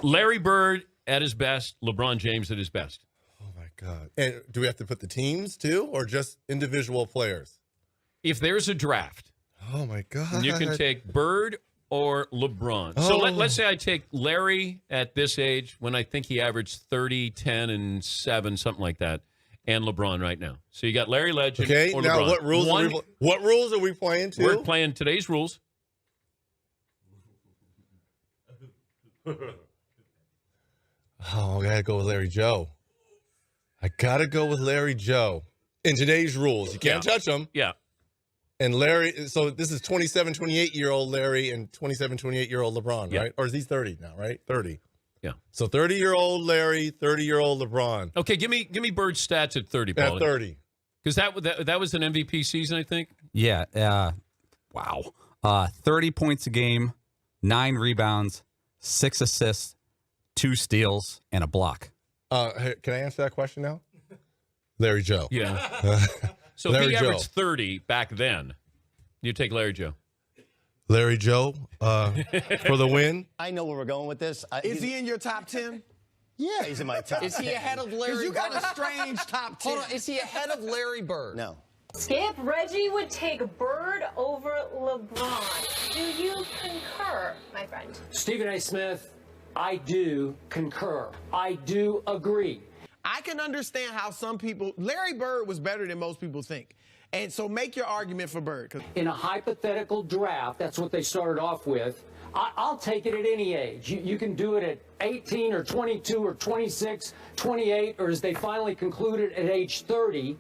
Larry Bird at his best, LeBron James at his best. Oh, my God. And do we have to put the teams, too, or just individual players? If there's a draft, oh, my God, you can take Bird or LeBron. So let's say I take Larry at this age when I think he averaged 30, 10, and 7, something like that, and LeBron right now. So you got Larry Legend okay, or now LeBron. what rules are we playing to? We're playing today's rules. Oh, I got to go with Larry Joe. I got to go with Larry Joe. In today's rules, you can't touch him. Yeah. And Larry, so this is 27, 28-year-old Larry and 27, 28-year-old LeBron, right? Or is he 30 now, right? 30. Yeah. So 30-year-old Larry, 30-year-old LeBron. Okay, give me Bird's stats at 30, Paul. At 30. Because that was an MVP season, I think. Yeah. Wow. 30 points a game, 9 rebounds, 6 assists, 2 steals, and a block. Can I answer that question now? Larry Joe. Yeah. So Larry if he Joe. averaged 30 back then, you take Larry Joe. Larry Joe for the win. I know where we're going with this. Is he in your top 10? Yeah, he's in my top 10. Is he ahead of Larry? You got a strange top 10. Hold on, is he ahead of Larry Bird? No. Skip, Reggie would take Bird over LeBron. Do you concur, my friend? Stephen A. Smith, I do concur. I do agree. I can understand how some people, Larry Bird was better than most people think. And so make your argument for Bird. In a hypothetical draft, that's what they started off with. I'll take it at any age. You can do it at 18 or 22 or 26, 28, or as they finally concluded at age 30.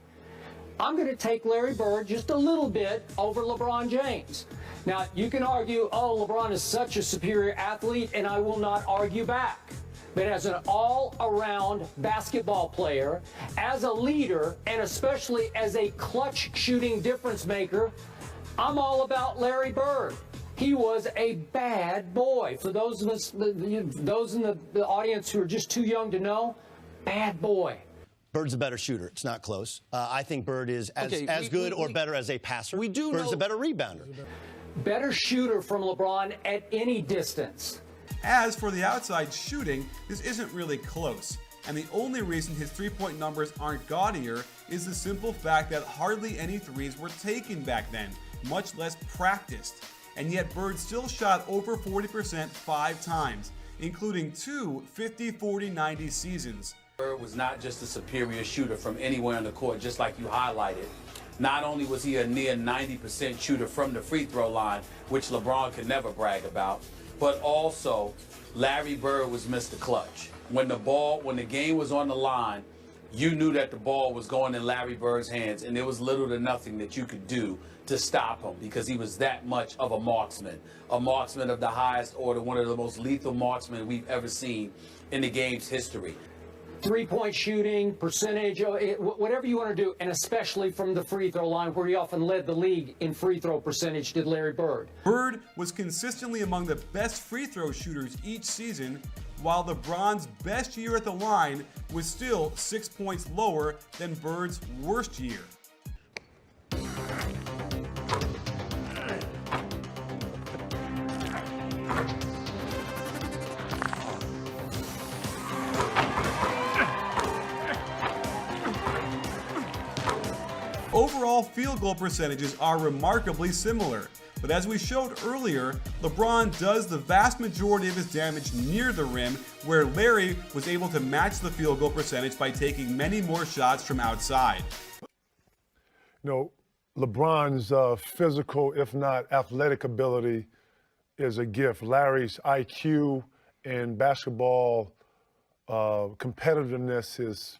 I'm going to take Larry Bird just a little bit over LeBron James. Now, you can argue, oh, LeBron is such a superior athlete, and I will not argue back. But as an all-around basketball player, as a leader, and especially as a clutch shooting difference maker, I'm all about Larry Bird. He was a bad boy. For those of us, those in the audience who are just too young to know, bad boy. Bird's a better shooter. It's not close. I think Bird is as good or better as a passer. We do Bird's know a better rebounder. Better shooter from LeBron at any distance. As for the outside shooting, this isn't really close. And the only reason his three-point numbers aren't gaudier is the simple fact that hardly any threes were taken back then, much less practiced. And yet Bird still shot over 40% 5 times, including 2 50-40-90 seasons. Bird was not just a superior shooter from anywhere on the court, just like you highlighted. Not only was he a near 90% shooter from the free throw line, which LeBron could never brag about, but also Larry Bird was Mr. Clutch. When the game was on the line, you knew that the ball was going in Larry Bird's hands, and there was little to nothing that you could do to stop him because he was that much of a marksman of the highest order, one of the most lethal marksmen we've ever seen in the game's history. Three-point shooting, percentage, whatever you want to do, and especially from the free throw line where he often led the league in free throw percentage, did Larry Bird. Bird was consistently among the best free throw shooters each season, while LeBron's best year at the line was still 6 points lower than Bird's worst year. Overall field goal percentages are remarkably similar, but as we showed earlier, LeBron does the vast majority of his damage near the rim, where Larry was able to match the field goal percentage by taking many more shots from outside. You know, LeBron's physical, if not athletic ability is a gift. Larry's IQ and basketball competitiveness is,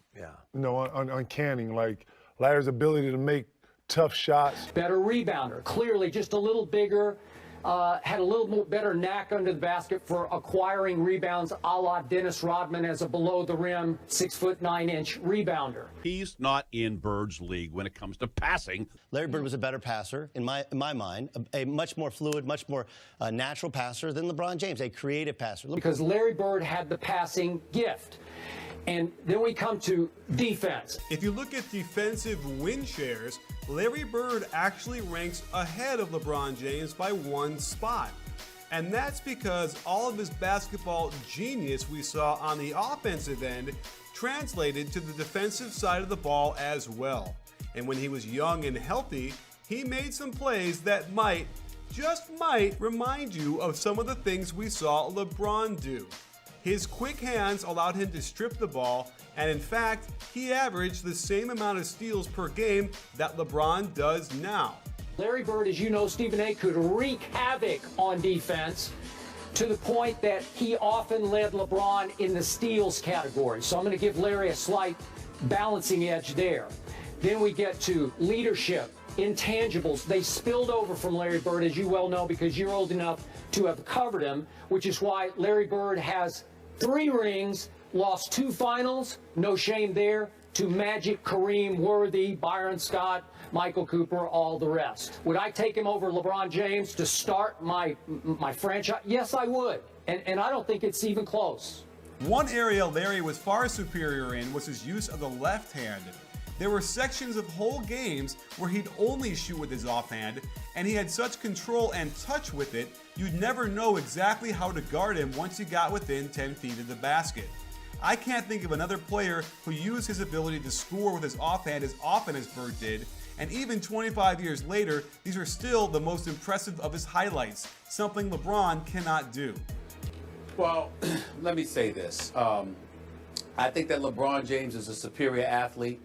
uncanny. Like, Larry's ability to make tough shots. Better rebounder, clearly just a little bigger, had a little more better knack under the basket for acquiring rebounds, a la Dennis Rodman as a below-the-rim 6'9" rebounder. He's not in Bird's league when it comes to passing. Larry Bird was a better passer, in my mind, a much more fluid, much more natural passer than LeBron James, a creative passer. Because Larry Bird had the passing gift. And then we come to defense. If you look at defensive win shares, Larry Bird actually ranks ahead of LeBron James by 1 spot. And that's because all of his basketball genius we saw on the offensive end translated to the defensive side of the ball as well. And when he was young and healthy, he made some plays that might, just might, remind you of some of the things we saw LeBron do. His quick hands allowed him to strip the ball, and in fact, he averaged the same amount of steals per game that LeBron does now. Larry Bird, as you know, Stephen A., could wreak havoc on defense to the point that he often led LeBron in the steals category. So I'm going to give Larry a slight balancing edge there. Then we get to leadership, intangibles. They spilled over from Larry Bird, as you well know, because you're old enough to have covered him, which is why Larry Bird has 3 rings, lost 2 finals, no shame there, to Magic, Kareem, Worthy, Byron Scott, Michael Cooper, all the rest. Would I take him over LeBron James to start my franchise? Yes, I would. And I don't think it's even close. One area Larry was far superior in was his use of the left hand. There were sections of whole games where he'd only shoot with his offhand, and he had such control and touch with it, you'd never know exactly how to guard him once he got within 10 feet of the basket. I can't think of another player who used his ability to score with his offhand as often as Bird did, and even 25 years later, these are still the most impressive of his highlights, something LeBron cannot do. Well, let me say this. I think that LeBron James is a superior athlete.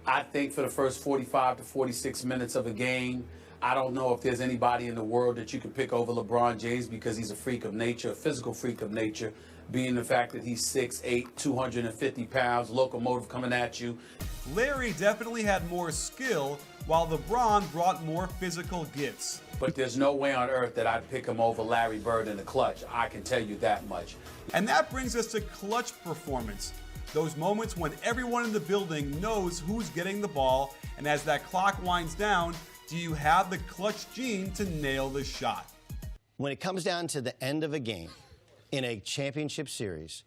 I think for the first 45 to 46 minutes of a game, I don't know if there's anybody in the world that you can pick over LeBron James because he's a freak of nature, a physical freak of nature, being the fact that he's 6'8", 250 pounds, locomotive coming at you. Larry definitely had more skill, while LeBron brought more physical gifts. But there's no way on earth that I'd pick him over Larry Bird in the clutch. I can tell you that much. And that brings us to clutch performance. Those moments when everyone in the building knows who's getting the ball, and as that clock winds down, do you have the clutch gene to nail the shot? When it comes down to the end of a game in a championship series,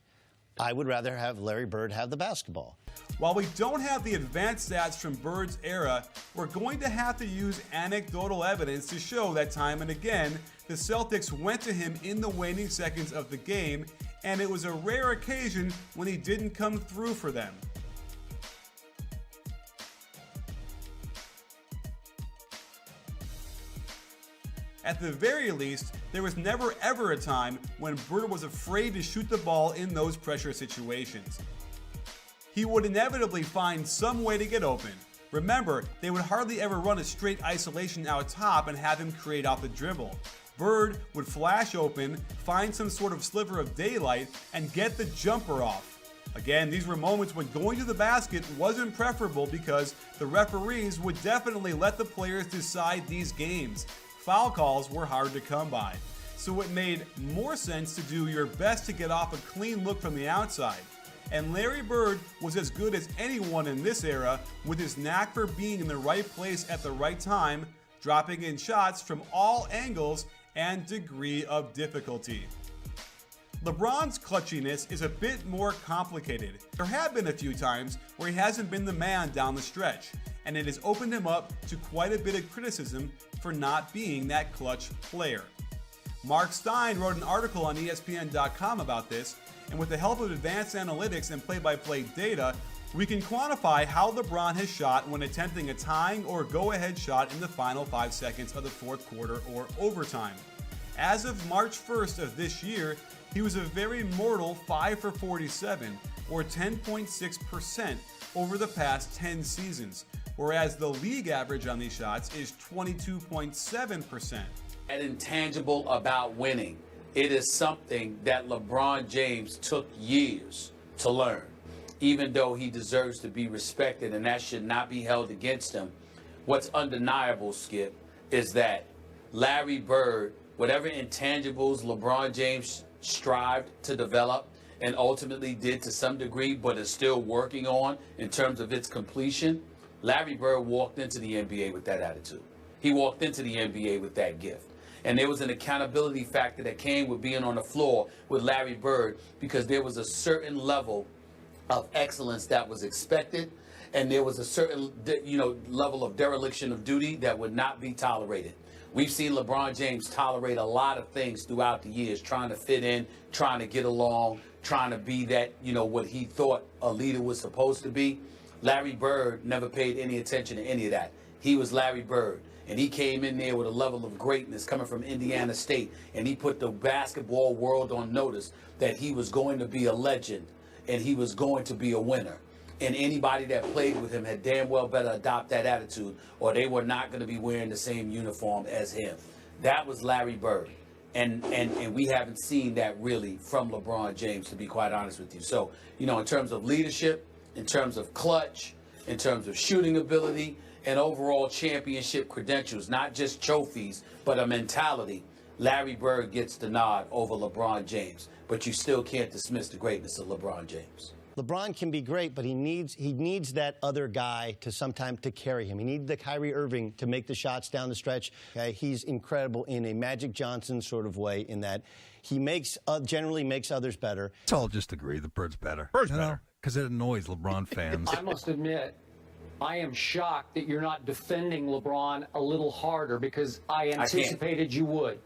I would rather have Larry Bird have the basketball. While we don't have the advanced stats from Bird's era, we're going to have to use anecdotal evidence to show that time and again, the Celtics went to him in the waning seconds of the game, and it was a rare occasion when he didn't come through for them. At the very least, there was never ever a time when Bird was afraid to shoot the ball in those pressure situations. He would inevitably find some way to get open. Remember, they would hardly ever run a straight isolation out top and have him create off the dribble. Bird would flash open, find some sort of sliver of daylight, and get the jumper off. Again, these were moments when going to the basket wasn't preferable because the referees would definitely let the players decide these games. Foul calls were hard to come by, so it made more sense to do your best to get off a clean look from the outside. And Larry Bird was as good as anyone in this era with his knack for being in the right place at the right time, dropping in shots from all angles and degree of difficulty. LeBron's clutchiness is a bit more complicated. There have been a few times where he hasn't been the man down the stretch, and it has opened him up to quite a bit of criticism for not being that clutch player. Mark Stein wrote an article on ESPN.com about this, and with the help of advanced analytics and play-by-play data, we can quantify how LeBron has shot when attempting a tying or go-ahead shot in the final 5 seconds of the fourth quarter or overtime. As of March 1st of this year, he was a very mortal 5 for 47, or 10.6% over the past 10 seasons, whereas the league average on these shots is 22.7%. An intangible about winning. It is something that LeBron James took years to learn, even though he deserves to be respected and that should not be held against him. What's undeniable, Skip, is that Larry Bird, whatever intangibles LeBron James strived to develop and ultimately did to some degree, but is still working on in terms of its completion, Larry Bird walked into the NBA with that attitude. He walked into the NBA with that gift. And there was an accountability factor that came with being on the floor with Larry Bird because there was a certain level of excellence that was expected and there was a certain level of dereliction of duty that would not be tolerated. We've seen LeBron James tolerate a lot of things throughout the years, trying to fit in, trying to get along, trying to be that, what he thought a leader was supposed to be. Larry Bird never paid any attention to any of that. He was Larry Bird, and he came in there with a level of greatness coming from Indiana State, and he put the basketball world on notice that he was going to be a legend, and he was going to be a winner. And anybody that played with him had damn well better adopt that attitude, or they were not going to be wearing the same uniform as him. That was Larry Bird. And we haven't seen that really from LeBron James, to be quite honest with you. So, in terms of leadership, in terms of clutch, in terms of shooting ability, and overall championship credentials, not just trophies, but a mentality, Larry Bird gets the nod over LeBron James. But you still can't dismiss the greatness of LeBron James. LeBron can be great, but he needs that other guy to carry him. He needs the Kyrie Irving to make the shots down the stretch. Okay? He's incredible in a Magic Johnson sort of way, in that he generally makes others better. Let's all just agree the Bird's better. Bird's better. Because it annoys LeBron fans. I must admit, I am shocked that you're not defending LeBron a little harder, because I anticipated you would.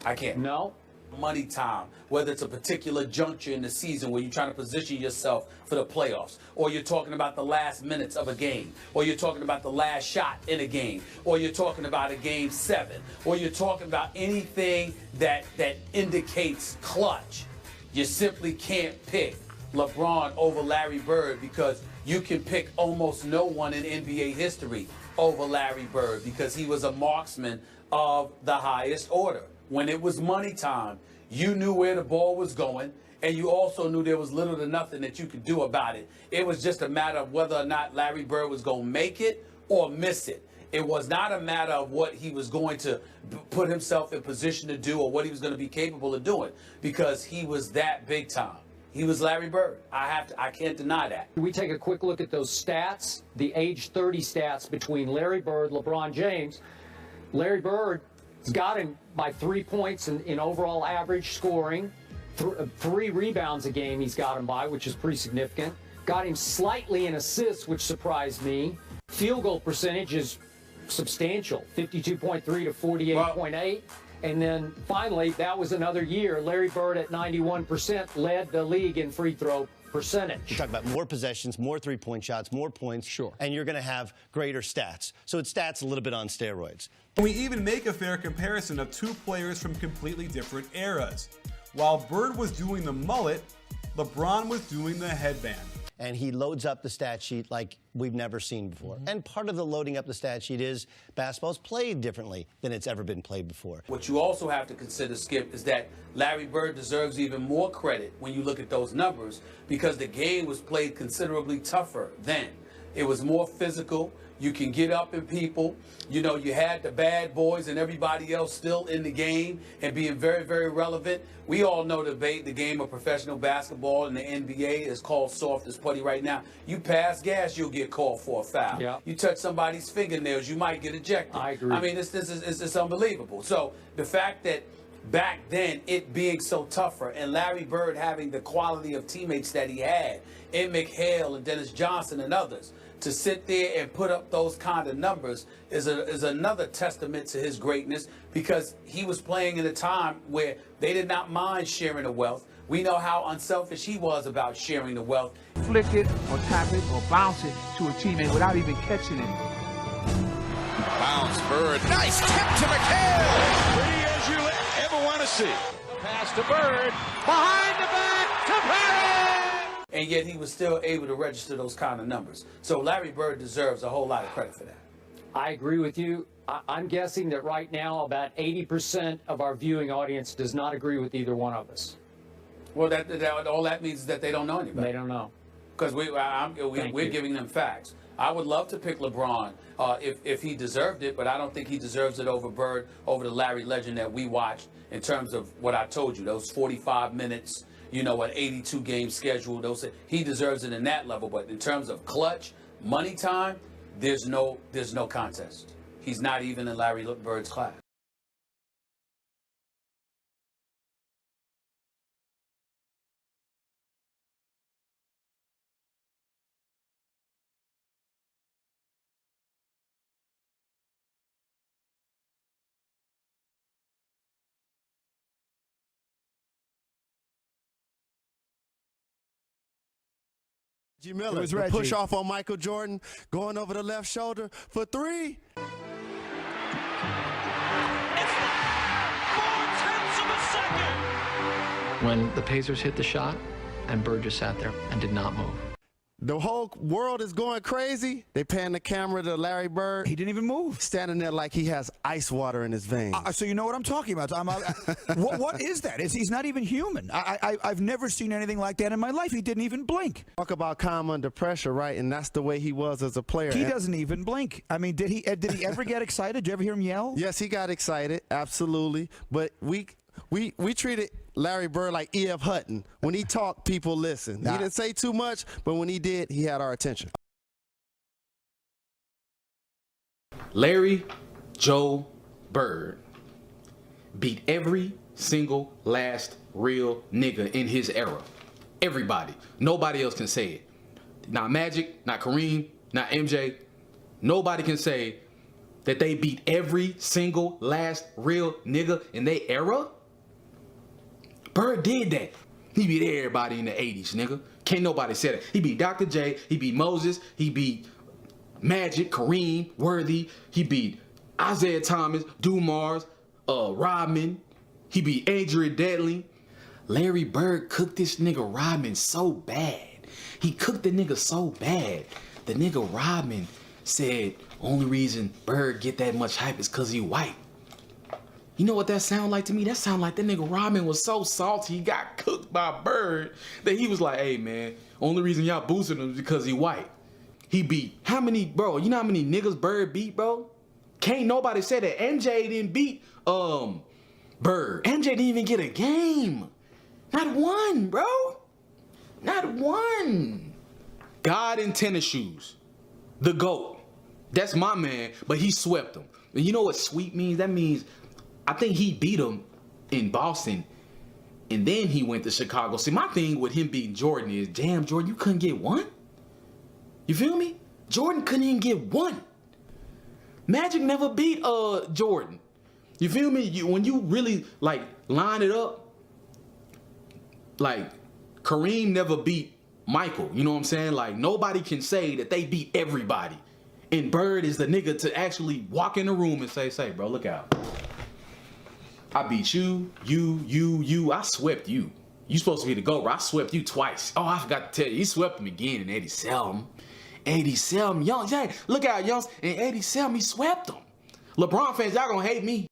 I can't. No? Money time, whether it's a particular juncture in the season where you're trying to position yourself for the playoffs, or you're talking about the last minutes of a game, or you're talking about the last shot in a game, or you're talking about a game 7, or you're talking about anything that indicates clutch. You simply can't pick LeBron over Larry Bird, because you can pick almost no one in NBA history over Larry Bird, because he was a marksman of the highest order. When it was money time, you knew where the ball was going, and you also knew there was little to nothing that you could do about it. It was just a matter of whether or not Larry Bird was going to make it or miss it. It was not a matter of what he was going to put himself in position to do or what he was going to be capable of doing, because he was that big time. He was Larry Bird. I can't deny that. We take a quick look at those stats, the age 30 stats between Larry Bird, LeBron James. Larry Bird got him by 3 points in overall average scoring. 3 rebounds a game he's got him by, which is pretty significant. Got him slightly in assists, which surprised me. Field goal percentage is substantial, 52.3 to 48.8. And then finally, that was another year. Larry Bird at 91% led the league in free throw percentage. You talk about more possessions, more three-point shots, more points, and you're going to have greater stats. So it's stats a little bit on steroids. Can we even make a fair comparison of two players from completely different eras? While Bird was doing the mullet, LeBron was doing the headband. And he loads up the stat sheet like we've never seen before. And part of the loading up the stat sheet is basketball's played differently than it's ever been played before. What you also have to consider, Skip, is that Larry Bird deserves even more credit when you look at those numbers, because the game was played considerably tougher then. It was more physical. You can get up in people. You know, you had the bad boys and everybody else still in the game and being very, very relevant. We all know the game of professional basketball in the NBA is called soft as putty right now. You pass gas, you'll get called for a foul. Yeah. You touch somebody's fingernails, you might get ejected. I agree. I mean, it's unbelievable. So the fact that back then it being so tougher and Larry Bird having the quality of teammates that he had, in McHale and Dennis Johnson and others, to sit there and put up those kind of numbers is another testament to his greatness, because he was playing in a time where they did not mind sharing the wealth. We know how unselfish he was about sharing the wealth. Flick it or tap it or bounce it to a teammate without even catching it. Bounce, Bird. Nice tip to McHale. Pretty as you ever want to see. Pass to Bird. Behind the back to Perry. And yet he was still able to register those kind of numbers. So Larry Bird deserves a whole lot of credit for that. I agree with you. I'm guessing that right now about 80% of our viewing audience does not agree with either one of us. Well, all that means is that they don't know anybody. They don't know. Because we're giving them facts. I would love to pick LeBron if he deserved it, but I don't think he deserves it over Bird, over the Larry legend that we watched, in terms of what I told you, those 45 minutes, you know, an 82-game schedule. He deserves it in that level, but in terms of clutch, money time, there's no contest. He's not even in Larry Bird's class. Reggie Miller, the push off on Michael Jordan, going over the left shoulder for three. It's there! 4/10 of a second! When the Pacers hit the shot, and Bird just sat there and did not move. The whole world is going crazy. They pan the camera to Larry Bird. He didn't even move. Standing there like he has ice water in his veins. So you know what I'm talking about. What is that? He's not even human. I've never seen anything like that in my life. He didn't even blink. Talk about calm under pressure, right? And that's the way he was as a player. He doesn't even blink. I mean, did he ever get excited? Did you ever hear him yell? Yes, he got excited, absolutely. But we treated Larry Bird like E.F. Hutton. When he talked, people listened. He didn't say too much, but when he did, he had our attention. Larry Joe Bird beat every single last real nigga in his era. Everybody. Nobody else can say it. Not Magic, not Kareem, not MJ. Nobody can say that they beat every single last real nigga in their era. Bird did that. He beat everybody in the 80s, nigga. Can't nobody say that. He beat Dr. J, he beat Moses, he beat Magic, Kareem, Worthy, he beat Isaiah Thomas, Dumars, Rodman, he beat Adrian Deadly. Larry Bird cooked this nigga Rodman so bad. He cooked the nigga so bad. The nigga Rodman said, only reason Bird get that much hype is cause he white. You know what that sound like to me? That sound like that nigga Rodman was so salty he got cooked by Bird that he was like, hey man, only reason y'all boosting him is because he white. He beat, how many, bro, you know how many niggas Bird beat, bro? Can't nobody say that MJ didn't beat Bird. MJ didn't even get a game. Not one, bro. Not one. God in tennis shoes. The GOAT. That's my man, but he swept him. And you know what sweep means? That means I think he beat him in Boston, and then he went to Chicago. See, my thing with him beating Jordan is, damn, Jordan, you couldn't get one? You feel me? Jordan couldn't even get one. Magic never beat Jordan. You feel me? When you really, like, line it up, like, Kareem never beat Michael. You know what I'm saying? Like, nobody can say that they beat everybody. And Bird is the nigga to actually walk in the room and say, bro, look out. I beat you, I swept you. You supposed to be the GOAT, bro. I swept you twice. Oh, I forgot to tell you. He swept him again in 87. 87, Young. Yeah, look out, Young. In 87, he swept him. LeBron fans, y'all gonna hate me.